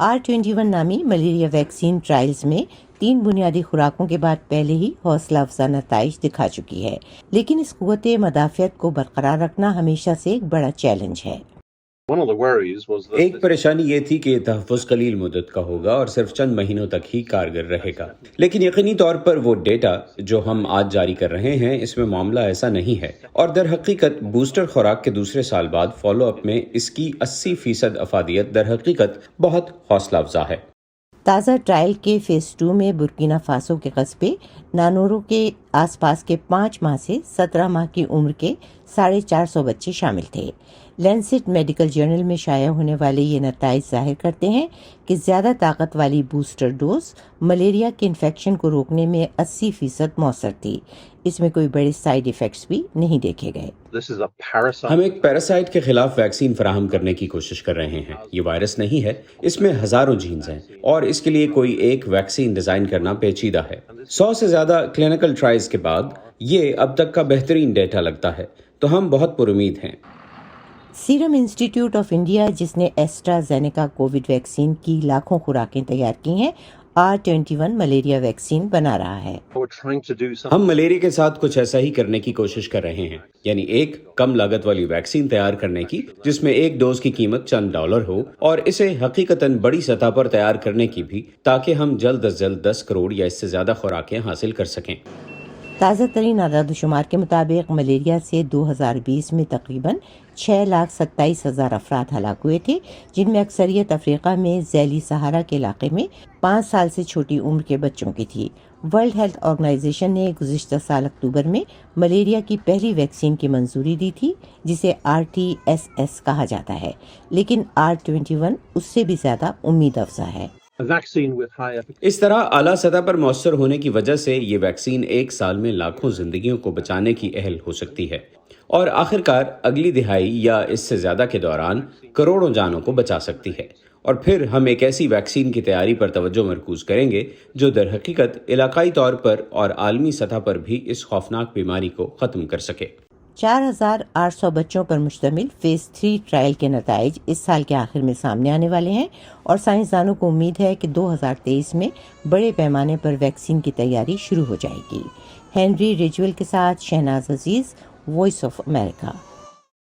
R21 نامی malaria vaccine trials میں 3 بنیادی خوراکوں کے بعد پہلے ہی حوصلہ افزا نتائج دکھا چکی ہے، لیکن اس قوت مدافعت کو برقرار رکھنا ہمیشہ سے ایک بڑا چیلنج ہے۔ ایک پریشانی یہ تھی کہ یہ تحفظ قلیل مدت کا ہوگا اور صرف چند مہینوں تک ہی کارگر رہے گا، لیکن یقینی طور پر وہ ڈیٹا جو ہم آج جاری کر رہے ہیں اس میں معاملہ ایسا نہیں ہے، اور در حقیقت بوسٹر خوراک کے دوسرے سال بعد فالو اپ میں اس کی 80% افادیت در حقیقت بہت حوصلہ افزا ہے۔ تازہ ٹرائل کے فیز 2 میں برکینا فاسو کے قصبے نانورو کے آس پاس کے 5 ماہ سے 17 ماہ کی عمر کے 450 بچے شامل تھے۔ لینسٹ میڈیکل جرنل میں شائع ہونے والے یہ نتائج ظاہر کرتے ہیں کہ زیادہ طاقت والی بوسٹر ڈوز ملیریا کے انفیکشن کو روکنے میں 80% مؤثر تھی۔ اس میں کوئی بڑے سائیڈ ایفیکٹس بھی نہیں دیکھے گئے۔ ہم ایک پیراسائٹ کے خلاف ویکسین فراہم کرنے کی کوشش کر رہے ہیں۔ یہ وائرس نہیں ہے، اس میں ہزاروں جینز ہیں اور اس کے لیے کوئی ایک ویکسین ڈیزائن کرنا پیچیدہ ہے۔ 100 سے زیادہ کلینکل ٹرائلز کے بعد یہ اب تک کا بہترین ڈیٹا لگتا ہے، تو ہم بہت پر امید ہیں۔ سیرم انسٹیٹیوٹ آف انڈیا، جس نے ایسٹرازینیکا کووڈ ویکسین کی لاکھوں خوراکیں تیار کی ہیں، R21 ملیریا ویکسین بنا رہا ہے۔ ہم ملیریا کے ساتھ کچھ ایسا ہی کرنے کی کوشش کر رہے ہیں، یعنی ایک کم لاگت والی ویکسین تیار کرنے کی جس میں ایک ڈوز کی قیمت چند ڈالر ہو، اور اسے حقیقتاً بڑی سطح پر تیار کرنے کی بھی، تاکہ ہم جلد از جلد 10 کروڑ یا اس سے زیادہ خوراکیں حاصل کر سکیں۔ تازہ ترین اعداد و شمار کے مطابق ملیریا سے 2020 میں تقریباً 6,27,000 افراد ہلاک ہوئے تھے، جن میں اکثریت افریقہ میں ذیلی صحارا کے علاقے میں 5 سال سے چھوٹی عمر کے بچوں کی تھی۔ ورلڈ ہیلتھ آرگنائزیشن نے گزشتہ سال اکتوبر میں ملیریا کی پہلی ویکسین کی منظوری دی تھی، جسے RTS کہا جاتا ہے، لیکن R21 اس سے بھی زیادہ امید افزا ہے۔ اس طرح اعلیٰ سطح پر مؤثر ہونے کی وجہ سے یہ ویکسین ایک سال میں لاکھوں زندگیوں کو بچانے کی اہل ہو سکتی ہے، اور آخرکار اگلی دہائی یا اس سے زیادہ کے دوران کروڑوں جانوں کو بچا سکتی ہے۔ اور پھر ہم ایک ایسی ویکسین کی تیاری پر توجہ مرکوز کریں گے جو در حقیقت علاقائی طور پر اور عالمی سطح پر بھی اس خوفناک بیماری کو ختم کر سکے۔ 4,800 بچوں پر مشتمل فیز 3 ٹرائل کے نتائج اس سال کے آخر میں سامنے آنے والے ہیں، اور سائنسدانوں کو امید ہے کہ 2023 میں بڑے پیمانے پر ویکسین کی تیاری شروع ہو جائے گی۔ ہنری ریجول کے ساتھ شہناز عزیز، وائس آف امریکہ۔